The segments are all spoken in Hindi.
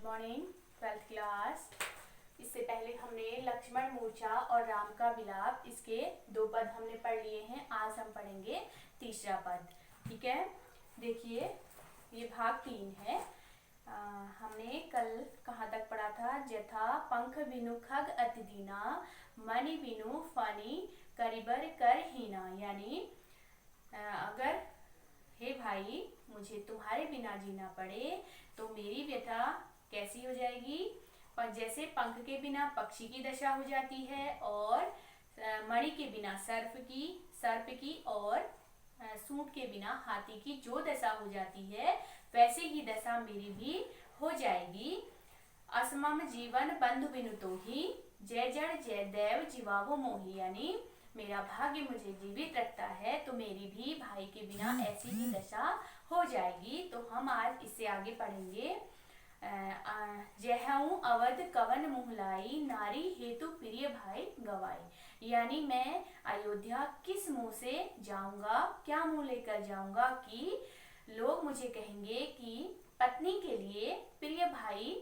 Good morning twelfth class. इससे पहले हमने लक्ष्मण मूर्छा और राम का विलाप, इसके 2 पद हमने पढ़ लिए हैं। आज हम पढ़ेंगे तीसरा पद। ठीक है, देखिए ये भाग 3 है। हमने कल कहाँ तक पढ़ा था? जथा पंख बिनु खग अति दीना, मणि बिनु फनी करिबर कर हीना। यानी अगर हे भाई मुझे तुम्हारे बिना जीना पड़े तो मेरी व्यथा कैसी हो जाएगी? पर जैसे पंख के बिना पक्षी की दशा हो जाती है और मणि के बिना सर्प की और सूंड के बिना हाथी की जो दशा हो जाती है, वैसे ही दशा मेरी भी हो जाएगी। असमम जीवन बंधु बिनु तो ही, जय जड़ जय देव जीवावो मोही। यानी मेरा भाग्य मुझे जीवित रखता है तो मेरी भी भाई के बिना ऐसी ही दशा हो जाएगी। तो हम आज इससे आगे पढ़ेंगे। जहऊं अवध कवन मुहलाई, नारी हेतु प्रिय भाई गवाई। यानी मैं अयोध्या किस मुंह से जाऊंगा, क्या मुंह लेकर जाऊंगा कि लोग मुझे कहेंगे कि पत्नी के लिए प्रिय भाई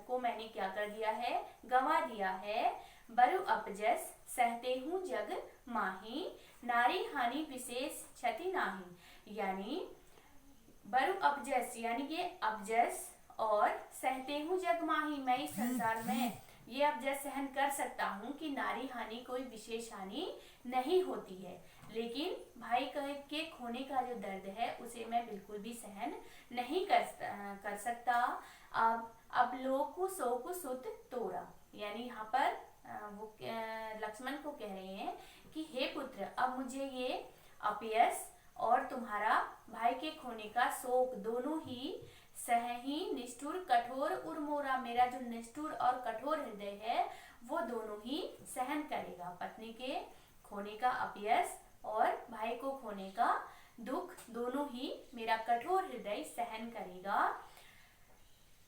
को मैंने क्या कर दिया है? गवा दिया है। बरु अपजस सहते हूँ जग माही, नारी हानि विशेष क्षति नाही। यानी बरु अपजस यानी कि अपजस और सहते हूँ जग माही, मैं इस संसार में ये अपजस सहन कर सकता हूँ कि नारी हानि कोई विशेष हानि नहीं होती है, लेकिन भाई के खोने का जो दर्द है उसे मैं बिल्कुल भी सहन नहीं कर सकता। अब लोकु सोकु सुत तोरा। यानी यहाँ पर वो लक्ष्मण को कह रहे हैं कि हे पुत्र, अब मुझे ये अपयश और तुम्हारा भाई के खोने का शोक दोनों ही सहही निष्ठुर कठोर उर्मोरा। मेरा जो निष्ठुर और कठोर हृदय है वो दोनों ही सहन करेगा। पत्नी के खोने का अपयश और भाई को खोने का दुख दोनों ही मेरा कठोर हृदय सहन करेगा।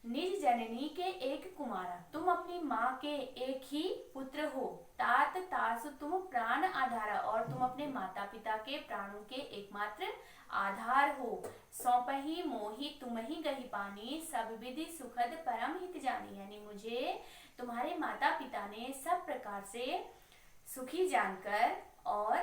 निज जननी के एक कुमारा, तुम अपनी माँ के एक ही पुत्र हो। तात तासु तुम प्राण आधारा, और तुम अपने माता पिता के प्राणों के एकमात्र आधार हो। सौंपही मोही तुम ही गही पानी, सब विधि सुखद परम हित जानी। यानी मुझे तुम्हारे माता पिता ने सब प्रकार से सुखी जानकर और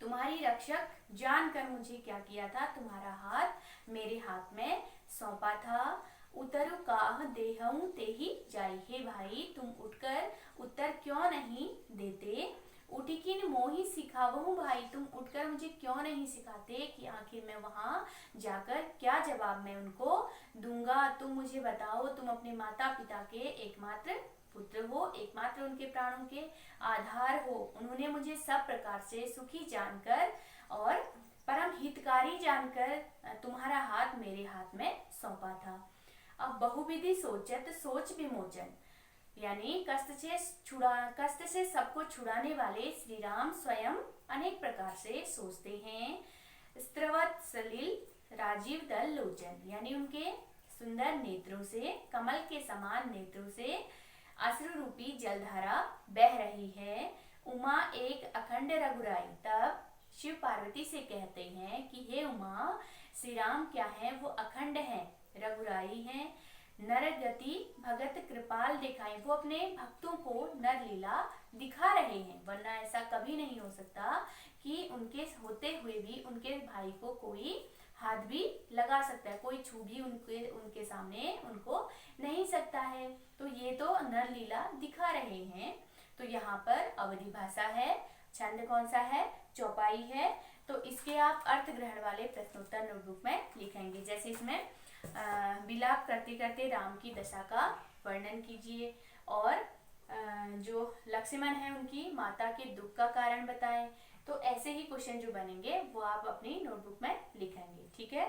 तुम्हारी रक्षक जानकर मुझे क्या किया था? तुम्हारा हाथ मेरे हाथ में सौंपा था। उतरु काह देहऊं तेहि जाई। हे भाई तुम उठकर उत्तर क्यों नहीं देते? उठिकिन मोहि सिखावहु भाई, तुम उठकर मुझे क्यों नहीं सिखाते कि आखिर मैं वहां जाकर क्या जवाब मैं उनको दूंगा? तुम मुझे बताओ, तुम अपने माता पिता के एकमात्र पुत्र हो, एकमात्र उनके प्राणों के आधार हो। उन्होंने मुझे सब प्रकार से सुखी जानकर और परम हितकारी जानकर तुम्हारा हाथ मेरे हाथ में सौंपा था। अब बहुविधि सोचत सोच विमोचन। यानी कष्ट से सबको छुड़ाने वाले श्री राम स्वयं अनेक प्रकार से सोचते हैं। स्त्रवत सलिल राजीव दल लोचन। यानी उनके सुंदर नेत्रों से, कमल के समान नेत्रों से अश्रु रूपी जलधारा बह रही है। उमा एक अखंड रघुराई। तब शिव पार्वती से कहते हैं कि हे उमा, श्री राम क्या है? वो अखंड हैं, रघुराई हैं। नर गति भगत कृपाल दिखाई, वो अपने भक्तों को नर लीला दिखा रहे हैं, वरना ऐसा कभी नहीं हो सकता कि उनके होते हुए भी उनके भाई को कोई हाथ भी लगा सकता है, कोई छू भी उनके सामने उनको नहीं सकता है। तो ये तो नर लीला दिखा रहे हैं। तो यहाँ पर अवधि भाषा है, छंद कौन सा है? चौपाई है। तो इसके आप अर्थ ग्रहण वाले प्रश्नोत्तर नोटबुक में लिखेंगे। जैसे इसमें विलाप करते करते राम की दशा का वर्णन कीजिए और जो लक्ष्मण है उनकी माता के दुख का कारण बताएं। तो ऐसे ही क्वेश्चन जो बनेंगे वो आप अपनी नोटबुक में लिखेंगे। ठीक है।